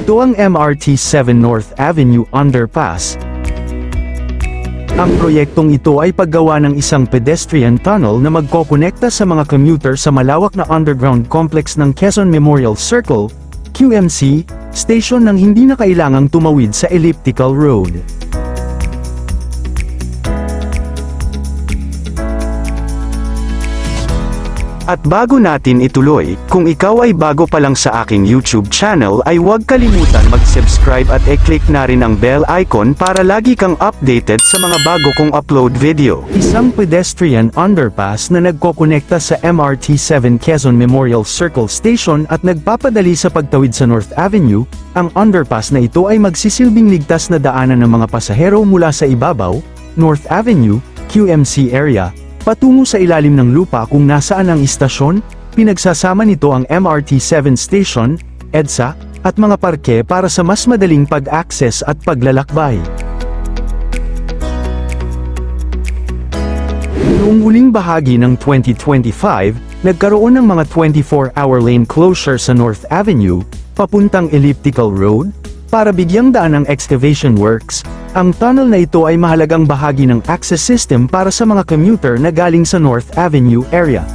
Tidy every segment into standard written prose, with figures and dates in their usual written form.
Ito ang MRT 7 North Avenue Underpass. Ang proyektong ito ay paggawa ng isang pedestrian tunnel na magkokonekta sa mga commuter sa malawak na underground complex ng Quezon Memorial Circle, QMC, station nang hindi na kailangang tumawid sa elliptical road. At bago natin ituloy, kung ikaw ay bago pa lang sa aking YouTube channel ay huwag kalimutan mag-subscribe at i-click na rin ang bell icon para lagi kang updated sa mga bago kong upload video. Isang pedestrian underpass na nagkokonekta sa MRT 7 Quezon Memorial Circle Station at nagpapadali sa pagtawid sa North Avenue, ang underpass na ito ay magsisilbing ligtas na daanan ng mga pasahero mula sa ibabaw, North Avenue, QMC area, patungo sa ilalim ng lupa kung nasaan ang istasyon. Pinagsasama nito ang MRT 7 Station, EDSA, at mga parke para sa mas madaling pag-access at paglalakbay. Noong huling bahagi ng 2025, nagkaroon ng mga 24-hour lane closure sa North Avenue, papuntang Elliptical Road, para bigyang daan ng excavation works. Ang tunnel na ito ay mahalagang bahagi ng access system para sa mga commuter na galing sa North Avenue area.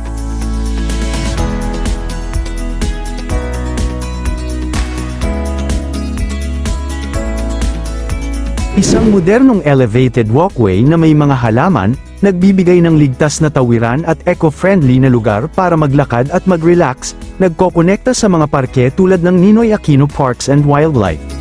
Isang modernong elevated walkway na may mga halaman, nagbibigay ng ligtas na tawiran at eco-friendly na lugar para maglakad at mag-relax, nagkokonekta sa mga parke tulad ng Ninoy Aquino Parks and Wildlife.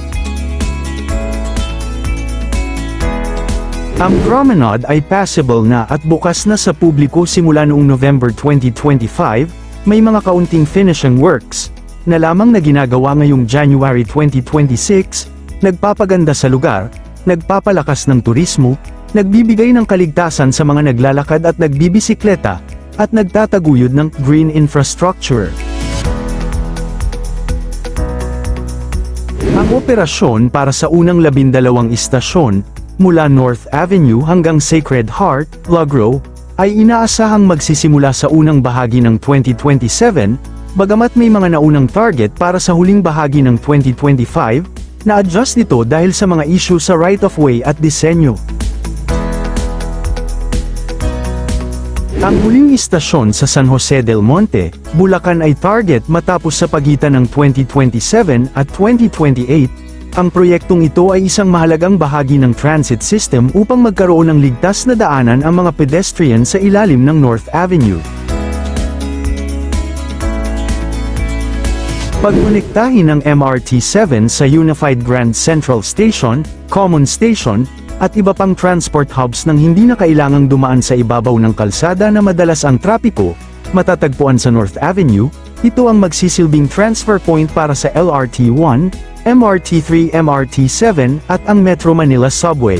Ang promenade ay passable na at bukas na sa publiko simula noong November 2025, may mga kaunting finishing works na lamang na ginagawa ngayong January 2026, nagpapaganda sa lugar, nagpapalakas ng turismo, nagbibigay ng kaligtasan sa mga naglalakad at nagbibisikleta, at nagtataguyod ng green infrastructure. Ang operasyon para sa unang 12 istasyon, mula North Avenue hanggang Sacred Heart, Lugro, ay inaasahang magsisimula sa unang bahagi ng 2027, bagamat may mga naunang target para sa huling bahagi ng 2025, na-adjust ito dahil sa mga issue sa right-of-way at disenyo. Ang huling istasyon sa San Jose del Monte, Bulacan ay target matapos sa pagitan ng 2027 at 2028, ang proyektong ito ay isang mahalagang bahagi ng transit system upang magkaroon ng ligtas na daanan ang mga pedestrian sa ilalim ng North Avenue. Pagkonektahin ng MRT 7 sa Unified Grand Central Station, Common Station, at iba pang transport hubs nang hindi na kailangang dumaan sa ibabaw ng kalsada na madalas ang trapiko, matatagpuan sa North Avenue, ito ang magsisilbing transfer point para sa LRT 1, MRT 3, MRT 7, at ang Metro Manila Subway.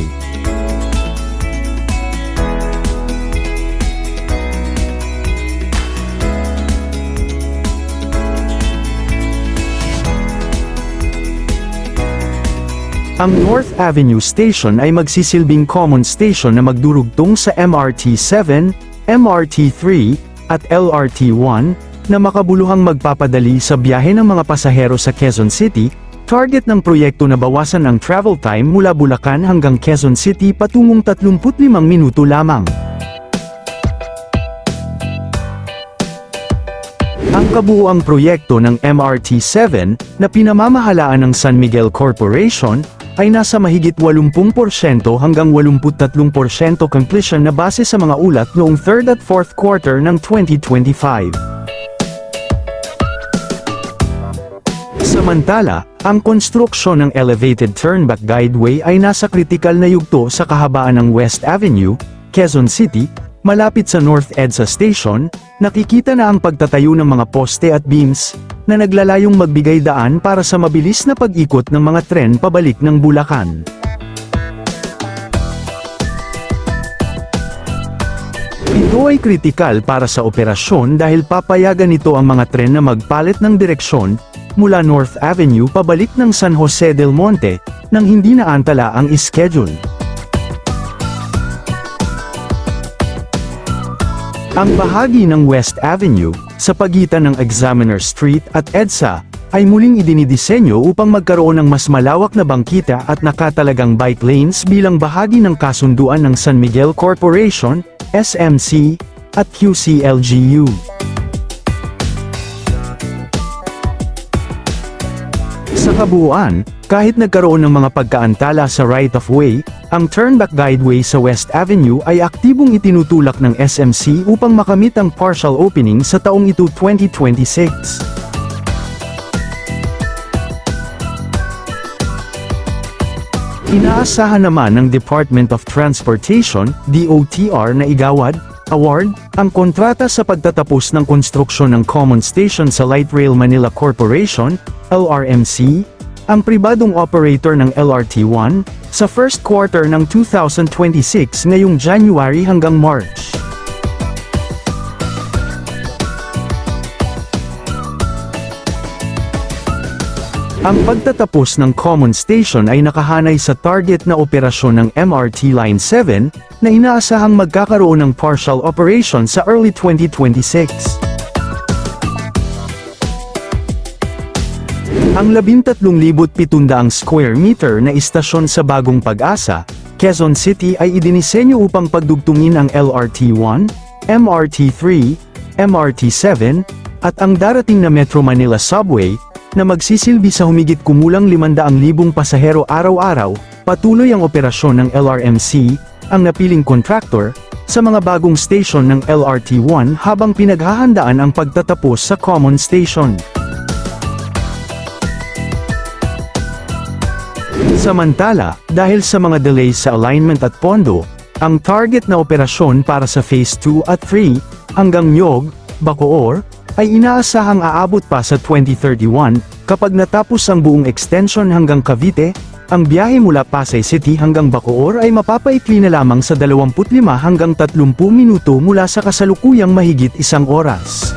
Ang North Avenue Station ay magsisilbing common station na magdurugtong sa MRT 7, MRT 3, at LRT 1, na makabuluhang magpapadali sa biyahe ng mga pasahero sa Quezon City. Target ng proyekto na bawasan ang travel time mula Bulacan hanggang Quezon City patungong 35 minuto lamang. Ang kabuuang proyekto ng MRT 7, na pinamamahalaan ng San Miguel Corporation, ay nasa mahigit 80% hanggang 83% completion na base sa mga ulat noong 3rd at 4th quarter ng 2025. Samantala, ang konstruksyon ng elevated turnback guideway ay nasa kritikal na yugto sa kahabaan ng West Avenue, Quezon City, malapit sa North EDSA Station. Nakikita na ang pagtatayo ng mga poste at beams, na naglalayong magbigay daan para sa mabilis na pag-ikot ng mga tren pabalik ng Bulacan. Ito ay kritikal para sa operasyon dahil papayagan nito ang mga tren na magpalit ng direksyon, mula North Avenue pabalik ng San Jose del Monte, nang hindi naantala ang schedule. Ang bahagi ng West Avenue, sa pagitan ng Examiner Street at EDSA, ay muling idinidisenyo upang magkaroon ng mas malawak na bangkita at nakatalagang bike lanes bilang bahagi ng kasunduan ng San Miguel Corporation, SMC, at QCLGU. Sa kabuuan, kahit nagkaroon ng mga pagkaantala sa right-of-way, ang turnback guideway sa West Avenue ay aktibong itinutulak ng SMC upang makamit ang partial opening sa taong ito 2026. Inaasahan naman ng Department of Transportation, DOTR na igawad, award, ang kontrata sa pagtatapos ng konstruksyon ng Common Station sa Light Rail Manila Corporation, LRMC, ang pribadong operator ng LRT1, sa first quarter ng 2026 ngayong January hanggang March. Ang pagtatapos ng Common Station ay nakahanay sa target na operasyon ng MRT Line 7, na inaasahang magkakaroon ng partial operation sa early 2026. Ang 13,700 square meter na istasyon sa Bagong Pag-asa, Quezon City ay idinisenyo upang pagdugtungin ang LRT1, MRT3, MRT7, at ang darating na Metro Manila Subway, na magsisilbi sa humigit kumulang 500,000 pasahero araw-araw. Patuloy ang operasyon ng LRMC, ang napiling kontraktor, sa mga bagong station ng LRT1 habang pinaghahandaan ang pagtatapos sa Common Station. Samantala, dahil sa mga delays sa alignment at pondo, ang target na operasyon para sa Phase 2 at 3, hanggang Nyog, Bacoor, ay inaasahang aabot pa sa 2031, kapag natapos ang buong extension hanggang Cavite. Ang biyahe mula Pasay City hanggang Bacoor ay mapapaikli na lamang sa 25 hanggang 30 minuto mula sa kasalukuyang mahigit 1 oras.